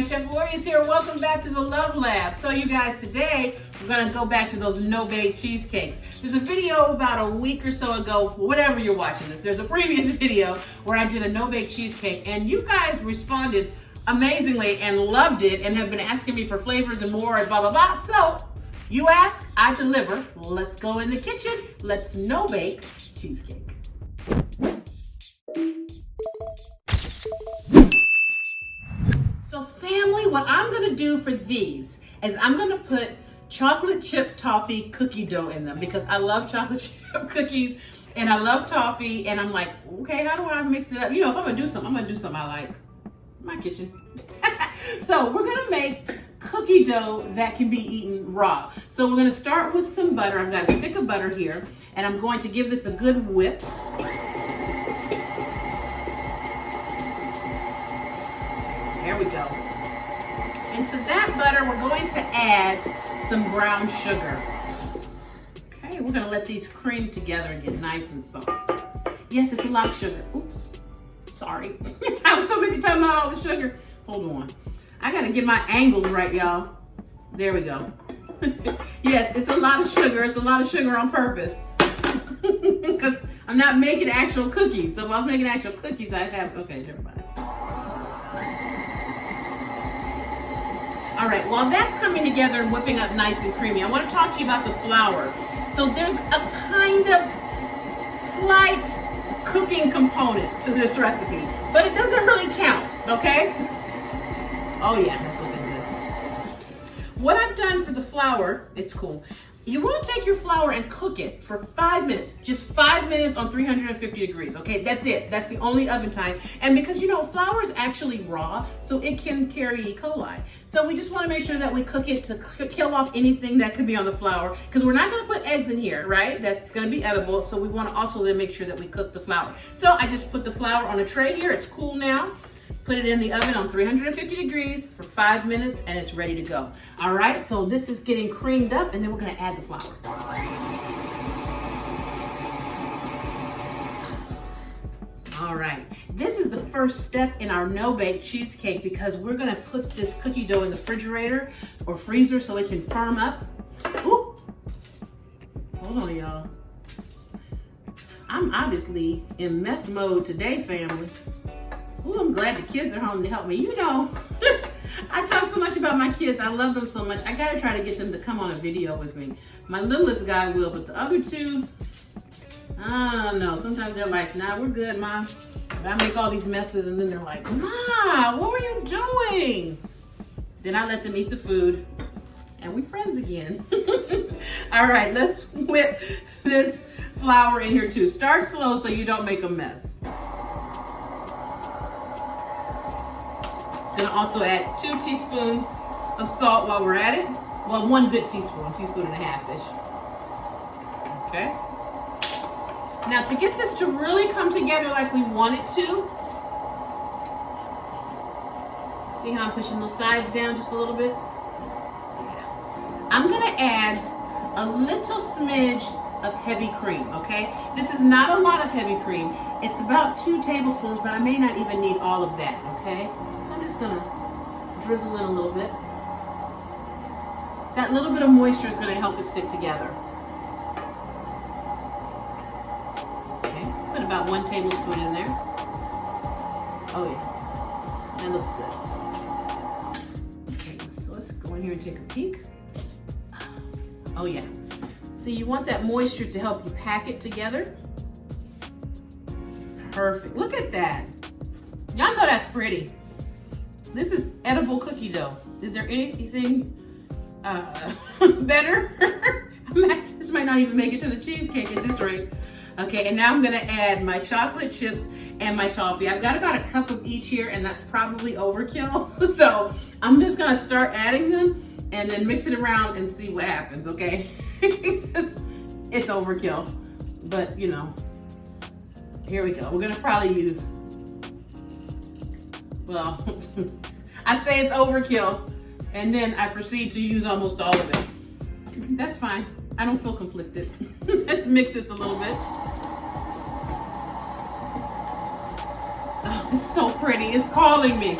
Chef Lorious here. Welcome back to the Love Lab. So you guys, today we're gonna go back to those no-bake cheesecakes. There's a video about a week or so ago, whatever you're watching this, there's a previous video where I did a no-bake cheesecake and you guys responded amazingly and loved it and have been asking me for flavors and more and blah, blah, blah. So you ask, I deliver. Let's go in the kitchen. Let's no-bake cheesecake. So family, what I'm gonna do for these is I'm gonna put chocolate chip toffee cookie dough in them because I love chocolate chip cookies and I love toffee, and I'm like, okay, how do I mix it up? You know, if I'm gonna do something I like. My kitchen. So we're gonna make cookie dough that can be eaten raw. So we're gonna start with some butter. I've got a stick of butter here, and I'm going to give this a good whip. There we go. Into that butter, we're going to add some brown sugar. Okay, we're gonna let these cream together and get nice and soft. Yes, it's a lot of sugar. Oops, sorry. I was so busy talking about all the sugar. Hold on. I gotta get my angles right, y'all. There we go. Yes, it's a lot of sugar. It's a lot of sugar on purpose. Because I'm not making actual cookies. So if I was making actual cookies, I'd have, okay, never mind. All right, while that's coming together and whipping up nice and creamy, I want to talk to you about the flour. So there's a kind of slight cooking component to this recipe, but it doesn't really count, okay? Oh yeah, that's looking good. What I've done for the flour, it's cool. You want to take your flour and cook it for 5 minutes, just 5 minutes on 350 degrees, okay? That's it. That's the only oven time. And because, you know, flour is actually raw, so it can carry E. coli. So we just want to make sure that we cook it to kill off anything that could be on the flour, because we're not going to put eggs in here, right? That's going to be edible, so we want to also then make sure that we cook the flour. So I just put the flour on a tray here. It's cool now. Put it in the oven on 350 degrees for 5 minutes and it's ready to go. All right, so this is getting creamed up and then we're gonna add the flour. All right, this is the first step in our no-bake cheesecake because we're gonna put this cookie dough in the refrigerator or freezer so it can firm up. Ooh. Hold on, y'all. I'm obviously in mess mode today, family. Ooh, I'm glad the kids are home to help me. You know, I talk so much about my kids. I love them so much. I gotta try to get them to come on a video with me. My littlest guy will, but the other two, I don't know. Sometimes they're like, nah, we're good, Mom. But I make all these messes and then they're like, Ma, what were you doing? Then I let them eat the food and we friends again. All right, let's whip this flour in here too. Start slow so you don't make a mess. Gonna also add 2 teaspoons of salt while we're at it. Well, 1 good teaspoon, teaspoon and a half-ish. Okay. Now to get this to really come together like we want it to, see how I'm pushing those sides down just a little bit? Yeah. I'm gonna add a little smidge of heavy cream, okay? This is not a lot of heavy cream. It's about 2 tablespoons, but I may not even need all of that, okay? I'm just gonna drizzle in a little bit. That little bit of moisture is gonna help it stick together. Okay, put about 1 tablespoon in there. Oh yeah, that looks good. Okay, so let's go in here and take a peek. Oh yeah, so you want that moisture to help you pack it together. Perfect, look at that. Y'all know that's pretty. This is edible cookie dough. Is there anything better? This might not even make it to the cheesecake at this rate. Okay, and now I'm gonna add my chocolate chips and my toffee. I've got about a cup of each here, and that's probably overkill. So I'm just gonna start adding them and then mix it around and see what happens, okay? It's overkill, but you know, here we go. We're gonna probably use, well, I say it's overkill, and then I proceed to use almost all of it. That's fine. I don't feel conflicted. Let's mix this a little bit. Oh, it's so pretty. It's calling me.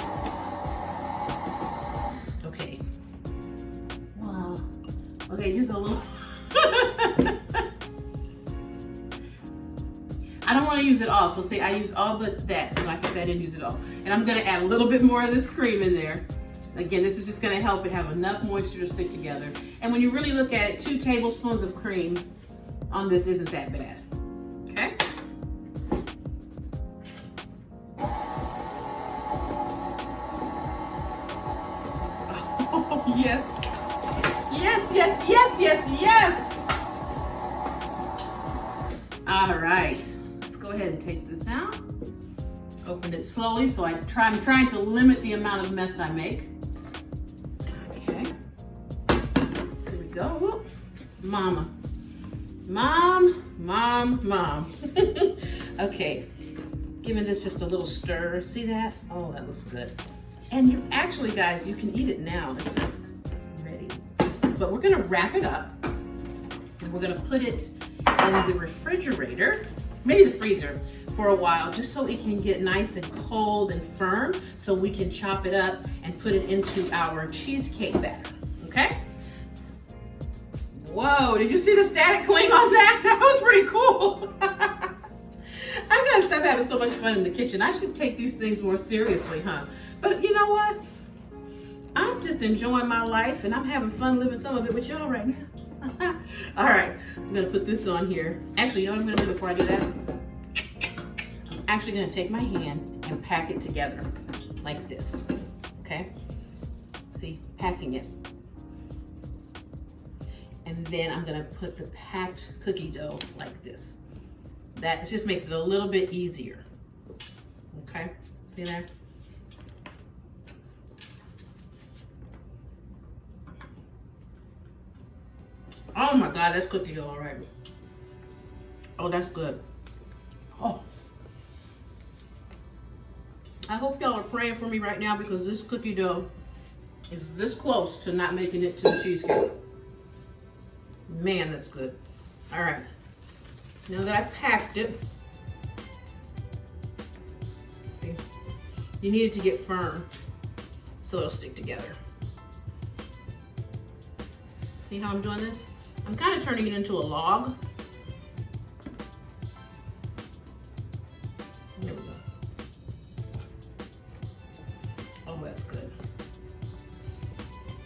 Okay, just a little. I don't want to use it all, so say I used all but that. So like I said, I didn't use it all. And I'm gonna add a little bit more of this cream in there. Again, this is just gonna help it have enough moisture to stick together. And when you really look at it, 2 tablespoons of cream on this isn't that bad, okay? Oh, yes. Yes, yes, yes, yes, yes. All right. Go ahead and take this out. Open it slowly, so I'm trying to limit the amount of mess I make. Okay. Here we go. Whoop. Mama. Mom. Okay. Giving this just a little stir. See that? Oh, that looks good. And you actually, guys, you can eat it now. It's ready. But we're gonna wrap it up and we're gonna put it in the refrigerator, maybe the freezer, for a while, just so it can get nice and cold and firm, so we can chop it up and put it into our cheesecake batter, okay? Whoa, did you see the static cling on that? That was pretty cool. I gotta stop having so much fun in the kitchen. I should take these things more seriously, huh? But you know what? I'm just enjoying my life and I'm having fun living some of it with y'all right now. All right, I'm gonna put this on here. Actually, you know what I'm gonna do before I do that? I'm actually gonna take my hand and pack it together like this, okay? See, packing it. And then I'm gonna put the packed cookie dough like this. That just makes it a little bit easier, okay? See that? Oh my God, that's cookie dough already. Oh, that's good. Oh. I hope y'all are praying for me right now because this cookie dough is this close to not making it to the cheesecake. Man, that's good. All right. Now that I've packed it, see, you need it to get firm so it'll stick together. See how I'm doing this? I'm kind of turning it into a log. There we go. Oh, that's good.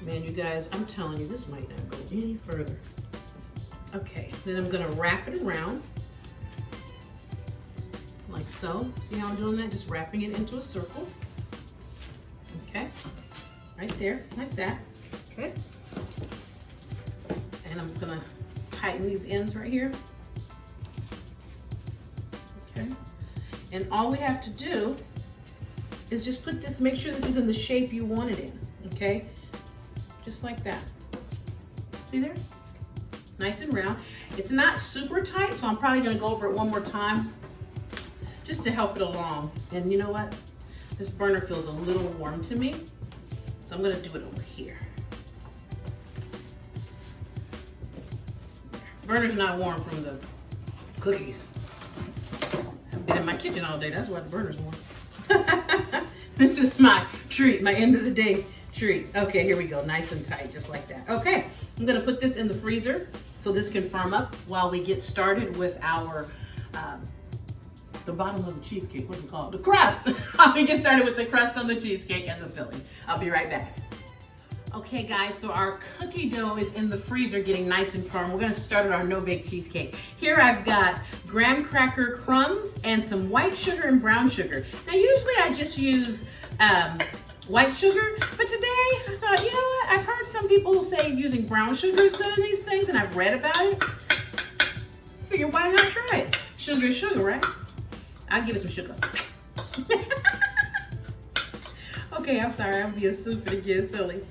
Man, you guys, I'm telling you, this might not go any further. Okay, then I'm gonna wrap it around like so. See how I'm doing that? Just wrapping it into a circle. Okay, right there, like that. Okay. And I'm just gonna tighten these ends right here. Okay. And all we have to do is just put this, make sure this is in the shape you want it in, okay? Just like that. See there? Nice and round. It's not super tight, so I'm probably gonna go over it one more time just to help it along. And you know what? This burner feels a little warm to me, so I'm gonna do it over here. Burner's not warm from the cookies. I've been in my kitchen all day, that's why the burner's warm. This is my treat, my end of the day treat. Okay, here we go, nice and tight, just like that. Okay, I'm gonna put this in the freezer so this can firm up while we get started with our, the bottom of the cheesecake, what's it called? The crust. We get started with the crust on the cheesecake and the filling. I'll be right back. Okay guys, so our cookie dough is in the freezer getting nice and firm. We're gonna start our no-bake cheesecake. Here I've got graham cracker crumbs and some white sugar and brown sugar. Now usually I just use white sugar, but today I thought, you know what? I've heard some people say using brown sugar is good in these things and I've read about it. Figured why not try it? Sugar is sugar, right? I'll give it some sugar. Okay, I'm sorry, I'm being stupid again, silly.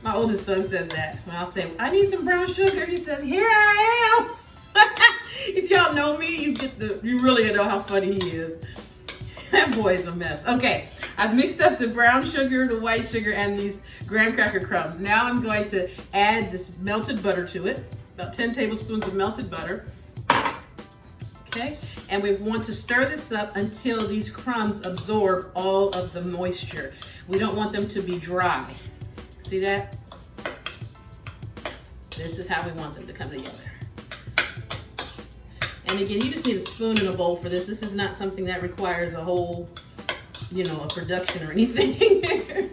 My oldest son says that. When I'll say, I need some brown sugar, he says, here I am. If y'all know me, you really know how funny he is. That boy is a mess. Okay, I've mixed up the brown sugar, the white sugar, and these graham cracker crumbs. Now I'm going to add this melted butter to it, about 10 tablespoons of melted butter. Okay, and we want to stir this up until these crumbs absorb all of the moisture. We don't want them to be dry. See that? This is how we want them to come together. And again, you just need a spoon and a bowl for this. This is not something that requires a whole, you know, a production or anything.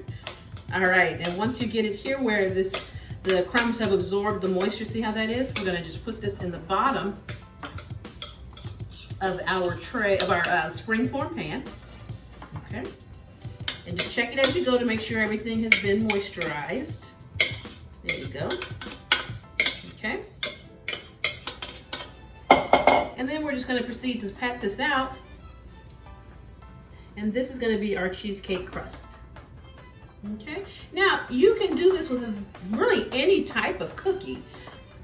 All right, and once you get it here where the crumbs have absorbed the moisture, see how that is? We're gonna just put this in the bottom of our tray, of our springform pan, okay? And just check it as you go to make sure everything has been moisturized. There you go, okay? And then we're just gonna proceed to pat this out. And this is gonna be our cheesecake crust. Okay, now you can do this with really any type of cookie,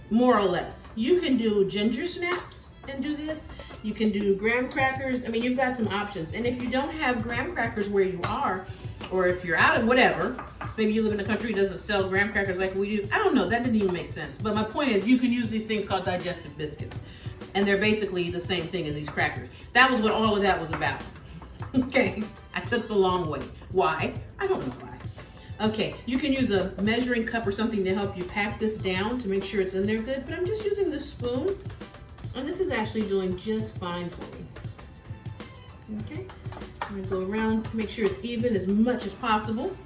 more or less. You can do ginger snaps and do this. You can do graham crackers. I mean, you've got some options. And if you don't have graham crackers where you are, or if you're out of whatever, maybe you live in a country that doesn't sell graham crackers like we do. I don't know, that didn't even make sense. But my point is you can use these things called digestive biscuits. And they're basically the same thing as these crackers. That was what all of that was about. Okay, I took the long way. Why? I don't know why. Okay, you can use a measuring cup or something to help you pack this down to make sure it's in there good, but I'm just using this spoon, and this is actually doing just fine for me. Okay, I'm gonna go around, make sure it's even as much as possible.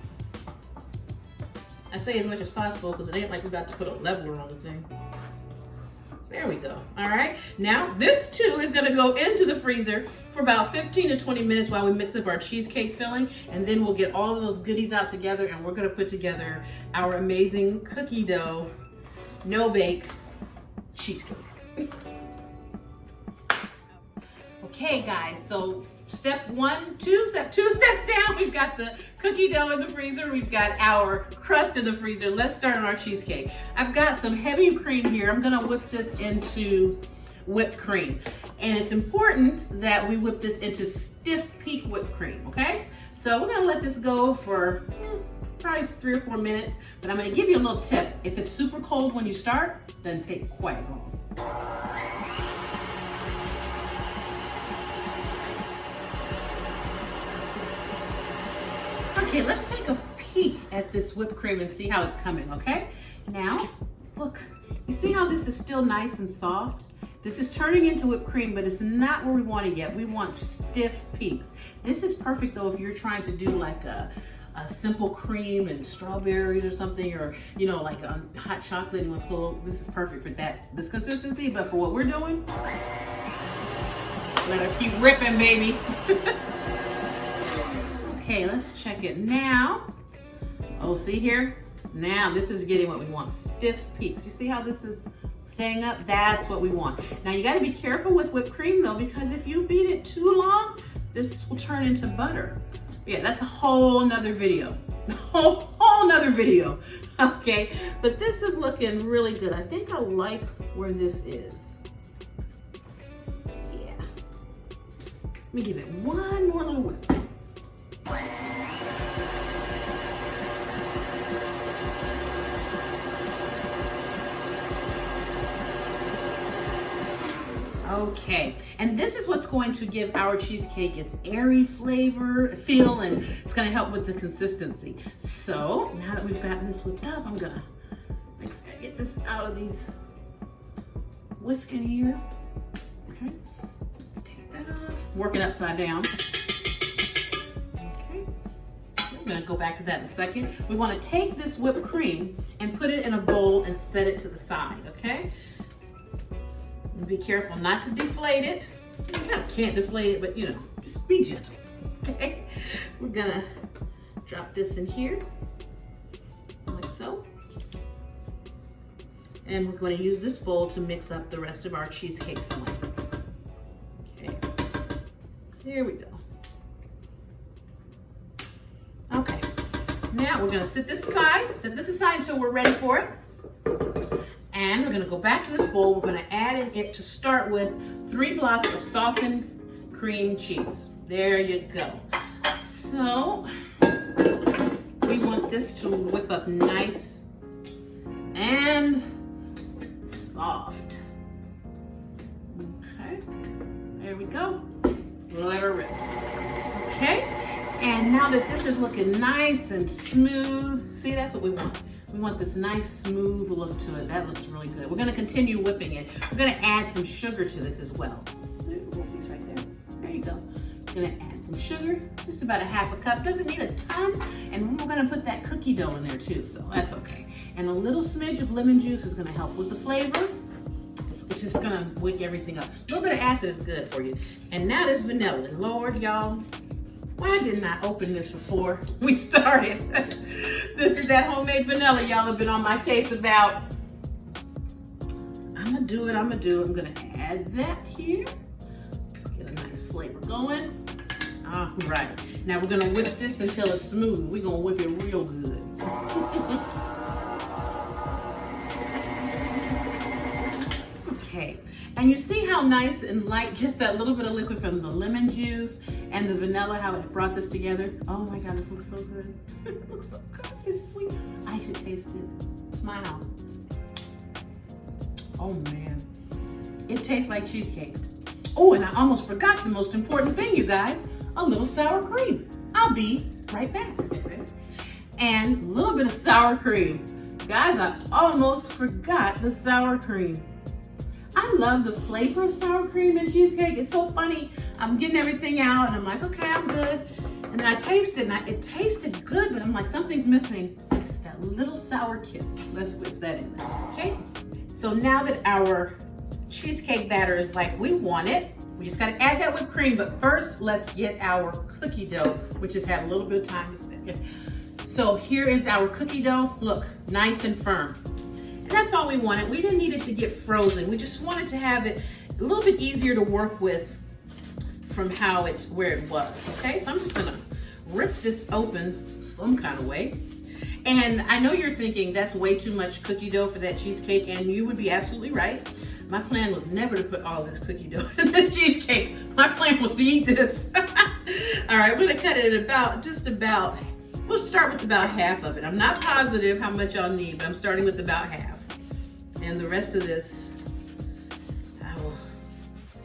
I say as much as possible because it ain't like we got to put a leveler on the thing. There we go. All right, now this too is gonna go into the freezer for about 15 to 20 minutes while we mix up our cheesecake filling, and then we'll get all of those goodies out together and we're gonna put together our amazing cookie dough, no bake cheesecake. Okay guys, so step two steps down, we've got the cookie dough in the freezer, we've got our crust in the freezer. Let's start on our cheesecake. I've got some heavy cream here. I'm gonna whip this into whipped cream. And it's important that we whip this into stiff peak whipped cream, okay? So we're gonna let this go for probably 3 or 4 minutes, but I'm gonna give you a little tip. If it's super cold when you start, it doesn't take quite as long. Okay, let's take a peek at this whipped cream and see how it's coming, okay? Now, look, you see how this is still nice and soft? This is turning into whipped cream, but it's not where we want it yet. We want stiff peaks. This is perfect though if you're trying to do like a simple cream and strawberries or something, or you know, like a hot chocolate and a little, this is perfect for this consistency, but for what we're doing, let her keep ripping, baby. Okay, let's check it now. Oh, see here? Now this is getting what we want, stiff peaks. You see how this is staying up? That's what we want. Now you gotta be careful with whipped cream though, because if you beat it too long, this will turn into butter. Yeah, that's a whole nother video. Whole nother video, okay? But this is looking really good. I think I like where this is. Yeah. Let me give it one more little whip. Okay, and this is what's going to give our cheesecake its airy feel, and it's gonna help with the consistency. So now that we've gotten this whipped up, I'm gonna get this out of these whisk in here. Okay, take that off. Work it upside down. Okay, I'm gonna go back to that in a second. We wanna take this whipped cream and put it in a bowl and set it to the side, okay? And be careful not to deflate it. You kind of can't deflate it, but you know, just be gentle, okay? We're gonna drop this in here, like so. And we're going to use this bowl to mix up the rest of our cheesecake filling. Okay, here we go. Okay, now we're gonna set this aside until we're ready for it. And we're gonna go back to this bowl. We're gonna add in it to start with 3 blocks of softened cream cheese. There you go. So we want this to whip up nice and soft. Okay, there we go. Let her rip. Okay, and now that this is looking nice and smooth, see, that's what we want. We want this nice smooth look to it. That looks really good. We're gonna continue whipping it. We're gonna add some sugar to this as well. Little piece right there. There you go. We're gonna add some sugar, just about a half a cup. Doesn't need a ton. And we're gonna put that cookie dough in there too, so that's okay. And a little smidge of lemon juice is gonna help with the flavor. It's just gonna wake everything up. A little bit of acid is good for you. And now this vanilla. Lord, y'all, why didn't I open this before we started? This is that homemade vanilla y'all have been on my case about. I'm gonna do it. I'm gonna add that here. Get a nice flavor going. All right. Now we're gonna whip this until it's smooth. We're gonna whip it real good. Okay. And you see how nice and light, just that little bit of liquid from the lemon juice and the vanilla, how it brought this together. Oh my God, this looks so good. It looks so good. It's sweet. I should taste it. It's my house. Oh man. It tastes like cheesecake. Oh, and I almost forgot the most important thing, you guys. A little sour cream. I'll be right back. And a little bit of sour cream. Guys, I almost forgot the sour cream. I love the flavor of sour cream in cheesecake. It's so funny. I'm getting everything out and I'm like, okay, I'm good. And then I taste it and it tasted good, but I'm like, something's missing. It's that little sour kiss. Let's whip that in there, okay? So now that our cheesecake batter is like we want it, we just gotta add that whipped cream, but first let's get our cookie dough, which has had a little bit of time to sit. So here is our cookie dough. Look, nice and firm. And that's all we wanted. We didn't need it to get frozen. We just wanted to have it a little bit easier to work with from where it was, okay? So I'm just gonna rip this open some kind of way. And I know you're thinking that's way too much cookie dough for that cheesecake, and you would be absolutely right. My plan was never to put all this cookie dough in this cheesecake. My plan was to eat this. All right, we're gonna cut it at we'll start with about half of it. I'm not positive how much I'll need, but I'm starting with about half. And the rest of this, I will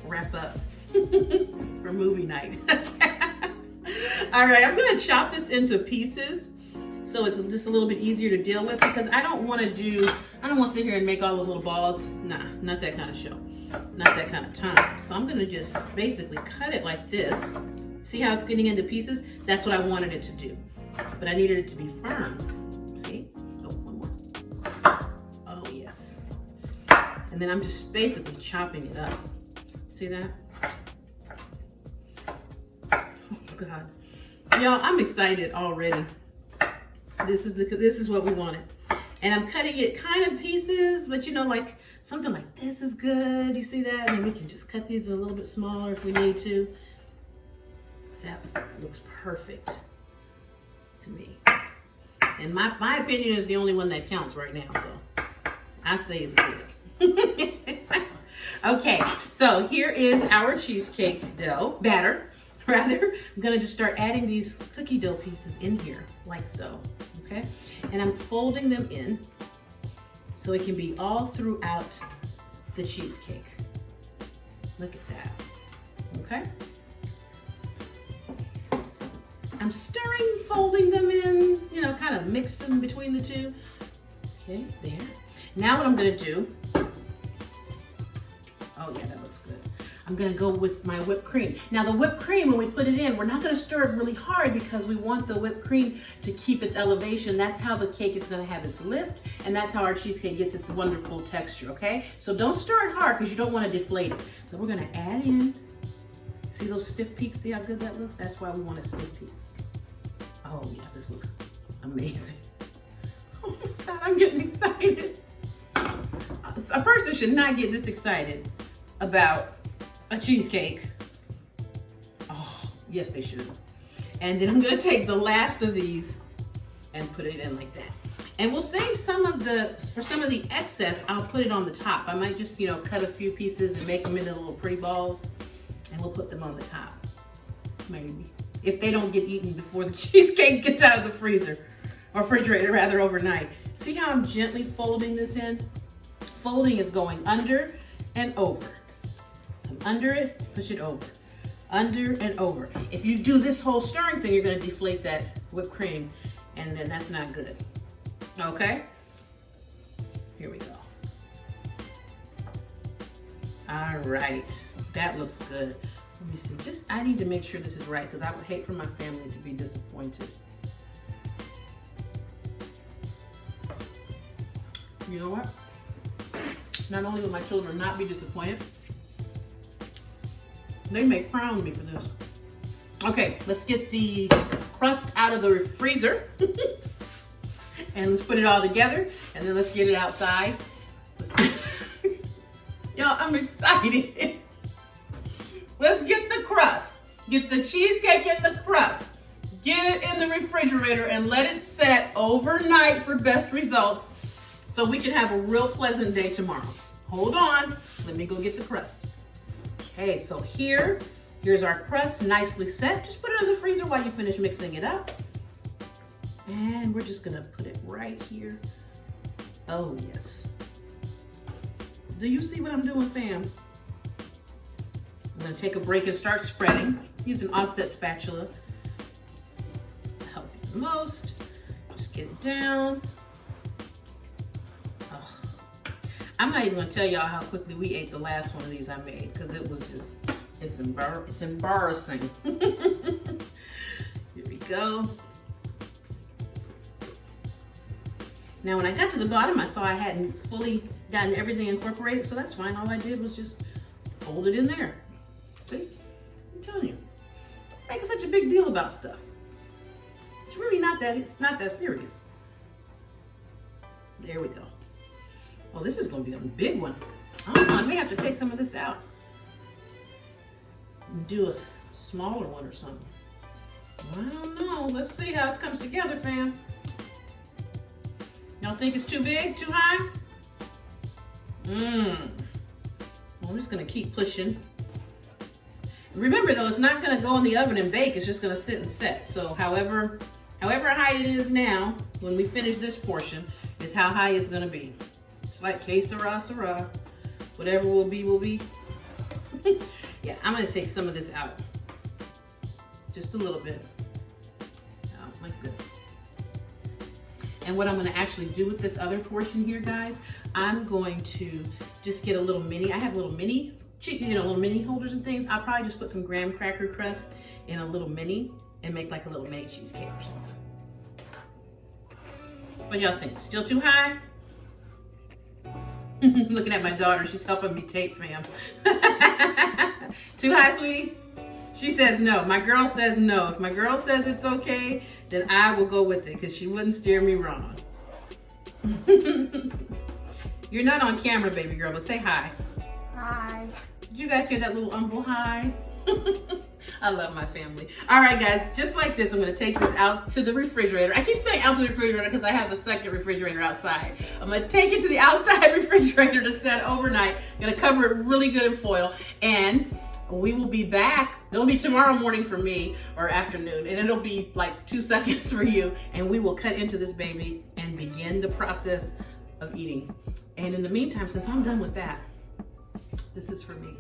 wrap up for movie night. All right, I'm gonna chop this into pieces so it's just a little bit easier to deal with, because I don't want to sit here and make all those little balls. Nah, not that kind of show. Not that kind of time. So I'm gonna just basically cut it like this. See how it's getting into pieces? That's what I wanted it to do. But I needed it to be firm. See? Oh, one more. Oh, yes. And then I'm just basically chopping it up. See that? Oh, God. Y'all, I'm excited already. This is what we wanted. And I'm cutting it kind of pieces, but you know, like something like this is good. You see that? And then we can just cut these a little bit smaller if we need to. That looks perfect to me. And my opinion is the only one that counts right now, so I say it's good. Okay, so here is our cheesecake dough, batter, rather. I'm gonna just start adding these cookie dough pieces in here, like so, okay? And I'm folding them in so it can be all throughout the cheesecake. Look at that, okay? I'm stirring, folding them in, you know, kind of mix them between the two. Okay, there. Now what I'm gonna do, oh yeah, that looks good. I'm gonna go with my whipped cream. Now the whipped cream, when we put it in, we're not gonna stir it really hard because we want the whipped cream to keep its elevation. That's how the cake is gonna have its lift, and that's how our cheesecake gets its wonderful texture, okay? So don't stir it hard because you don't wanna deflate it. So we're gonna add in, see those stiff peaks? See how good that looks? That's why we want a stiff peaks. Oh yeah, this looks amazing. Oh my God, I'm getting excited. A person should not get this excited about a cheesecake. Oh, yes they should. And then I'm gonna take the last of these and put it in like that. And we'll save for some of the excess, I'll put it on the top. I might just, you know, cut a few pieces and make them into little pretty balls, and we'll put them on the top, maybe. If they don't get eaten before the cheesecake gets out of the freezer, or refrigerator rather, overnight. See how I'm gently folding this in? Folding is going under and over. I'm under it, push it over. Under and over. If you do this whole stirring thing, you're gonna deflate that whipped cream, and then that's not good. Okay? Here we go. All right, that looks good. Let me see, I need to make sure this is right because I would hate for my family to be disappointed. You know what? Not only will my children not be disappointed, they may crown me for this. Okay, let's get the crust out of the freezer. And let's put it all together, and then let's get it outside. Y'all, I'm excited. Let's get the crust. Get the cheesecake in the crust. Get it in the refrigerator and let it set overnight for best results so we can have a real pleasant day tomorrow. Hold on, let me go get the crust. Okay, so here's our crust nicely set. Just put it in the freezer while you finish mixing it up. And we're just gonna put it right here. Oh yes. Do you see what I'm doing, fam? I'm gonna take a break and start spreading. Use an offset spatula. Help you the most. Just get it down. Oh. I'm not even gonna tell y'all how quickly we ate the last one of these I made because it was just, it's embarrassing. Here we go. Now, when I got to the bottom, I saw I hadn't fully gotten everything incorporated, so that's fine. All I did was just fold it in there. See? I'm telling you, making such a big deal about stuff. It's really not that serious. There we go. Oh, this is gonna be a big one. I don't know, I may have to take some of this out and do a smaller one or something. I don't know. Let's see how this comes together, fam. Y'all think it's too big, too high? Well, I'm just gonna keep pushing. Remember though, it's not gonna go in the oven and bake, it's just gonna sit and set. So however high it is now, when we finish this portion, is how high it's gonna be. It's like que sera, sera. Whatever will be, will be. Yeah, I'm gonna take some of this out. Just a little bit. Out like this. And what I'm gonna actually do with this other portion here, guys, I'm going to just get a little mini, I have little mini, little mini holders and things. I'll probably just put some graham cracker crust in a little mini and make like a little mini cheesecake or something. What y'all think? Still too high? Looking at my daughter, she's helping me tape, fam. Too high, sweetie? She says no. My girl says no. If my girl says it's okay, then I will go with it because she wouldn't steer me wrong. You're not on camera, baby girl, but say hi. Hi. Did you guys hear that little humble hi? I love my family. All right, guys, just like this, I'm gonna take this out to the refrigerator. I keep saying out to the refrigerator because I have a second refrigerator outside. I'm gonna take it to the outside refrigerator to set overnight. I'm gonna cover it really good in foil, and we will be back. It'll be tomorrow morning for me, or afternoon, and it'll be like 2 seconds for you, and we will cut into this baby and begin the process of eating. And in the meantime, since I'm done with that, this is for me.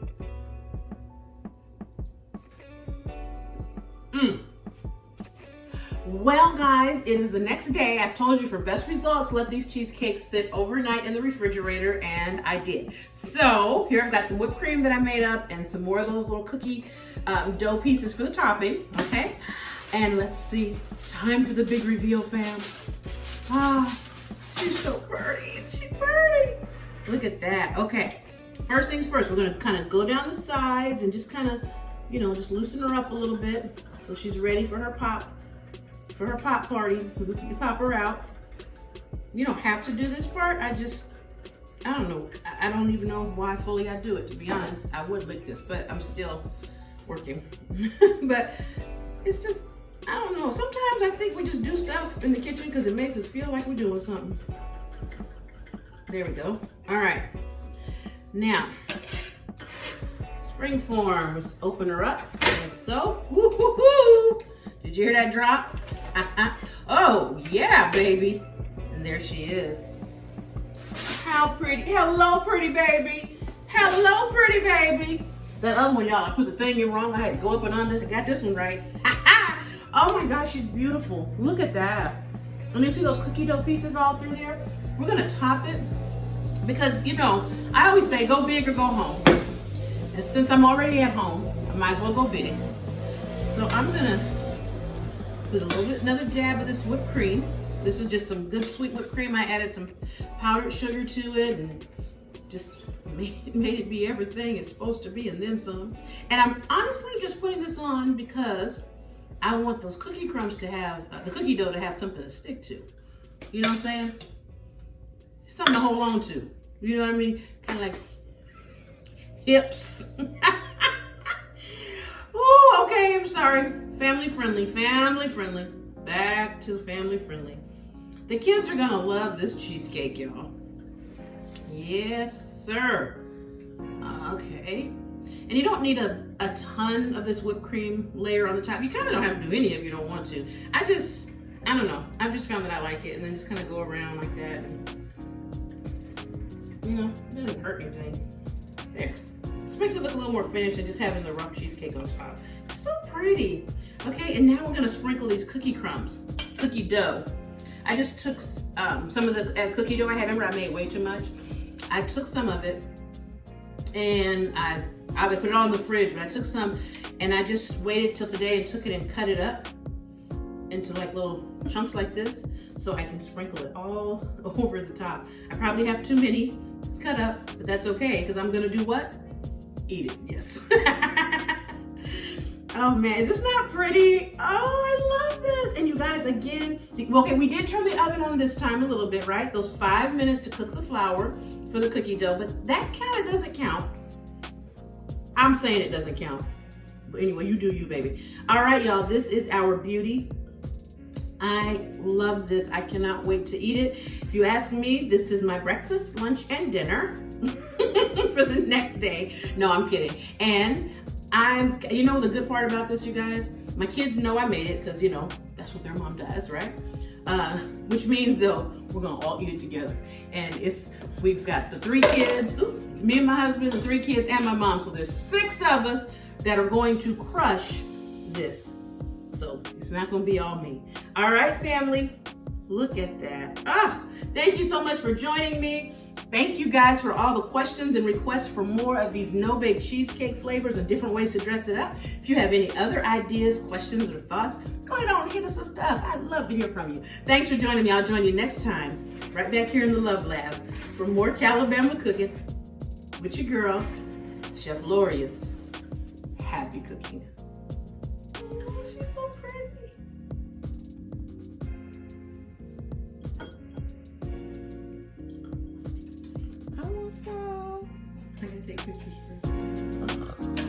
Well, guys, it is the next day. I've told you for best results, let these cheesecakes sit overnight in the refrigerator, and I did. So here I've got some whipped cream that I made up and some more of those little cookie dough pieces for the topping, okay? And let's see, time for the big reveal, fam. Ah, she's so pretty, she's pretty. Look at that, okay. First things first, we're gonna kind of go down the sides and just kind of, just loosen her up a little bit so she's ready for her pop party. You pop her out. You don't have to do this part. I don't know. I don't even know why fully I do it, to be honest. I would lick this, but I'm still working. But it's just, I don't know. Sometimes I think we just do stuff in the kitchen because it makes us feel like we're doing something. There we go. All right. Now, spring forms. Open her up like so. Woo-hoo-hoo. Did you hear that drop? Oh, yeah, baby. And there she is. How pretty. Hello, pretty baby. Hello, pretty baby. That other one, y'all, I put the thing in wrong. I had to go up and under. I got this one right. Oh my gosh, she's beautiful. Look at that. And you see those cookie dough pieces all through there? We're gonna top it Because, you know, I always say go big or go home. And since I'm already at home, I might as well go big. So I'm gonna put a little bit, another jab of this whipped cream. This is just some good sweet whipped cream. I added some powdered sugar to it and just made it be everything it's supposed to be and then some. And I'm honestly just putting this on because I want those cookie crumbs to have, the cookie dough to have something to stick to. You know what I'm saying? Something to hold on to. You know what I mean? Kind of like hips. Oh, okay, I'm sorry. Family friendly, family friendly. Back to family friendly. The kids are gonna love this cheesecake, y'all. Yes, sir. Okay. And you don't need a ton of this whipped cream layer on the top. You kind of don't have to do any if you don't want to. I don't know. I've just found that I like it, and then just kind of go around like that. And, you know, it doesn't hurt anything. There. Just makes it look a little more finished than just having the rough cheesecake on top. It's so pretty. Okay, and now we're gonna sprinkle these cookie crumbs, cookie dough. I just took some of the cookie dough I had. Remember, I made way too much. I took some of it, and I put it all in the fridge, but I took some, and I just waited till today and took it and cut it up into like little chunks like this, so I can sprinkle it all over the top. I probably have too many cut up, but that's okay, because I'm gonna do what? Eat it, yes. Oh man, is this not pretty? Oh, I love this. And you guys, again, okay, we did turn the oven on this time a little bit, right? Those 5 minutes to cook the flour for the cookie dough, but that kind of doesn't count. I'm saying it doesn't count. But anyway, you do you, baby. All right, y'all, this is our beauty. I love this. I cannot wait to eat it. If you ask me, this is my breakfast, lunch, and dinner for the next day. No, I'm kidding. And you know the good part about this, you guys? My kids know I made it because, you know, that's what their mom does, right? Which means, though, we're gonna all eat it together. And we've got the 3 kids, it's me and my husband, the 3 kids, and my mom. So there's 6 of us that are going to crush this. So it's not gonna be all me. All right, family, look at that. Thank you so much for joining me. Thank you guys for all the questions and requests for more of these no-bake cheesecake flavors and different ways to dress it up. If you have any other ideas, questions, or thoughts, go ahead on and hit us with stuff. I'd love to hear from you. Thanks for joining me. I'll join you next time, right back here in the Love Lab for more Calabama cooking with your girl, Chef Lorious. Happy cooking. Oh, she's so pretty. I want some. I can take pictures first.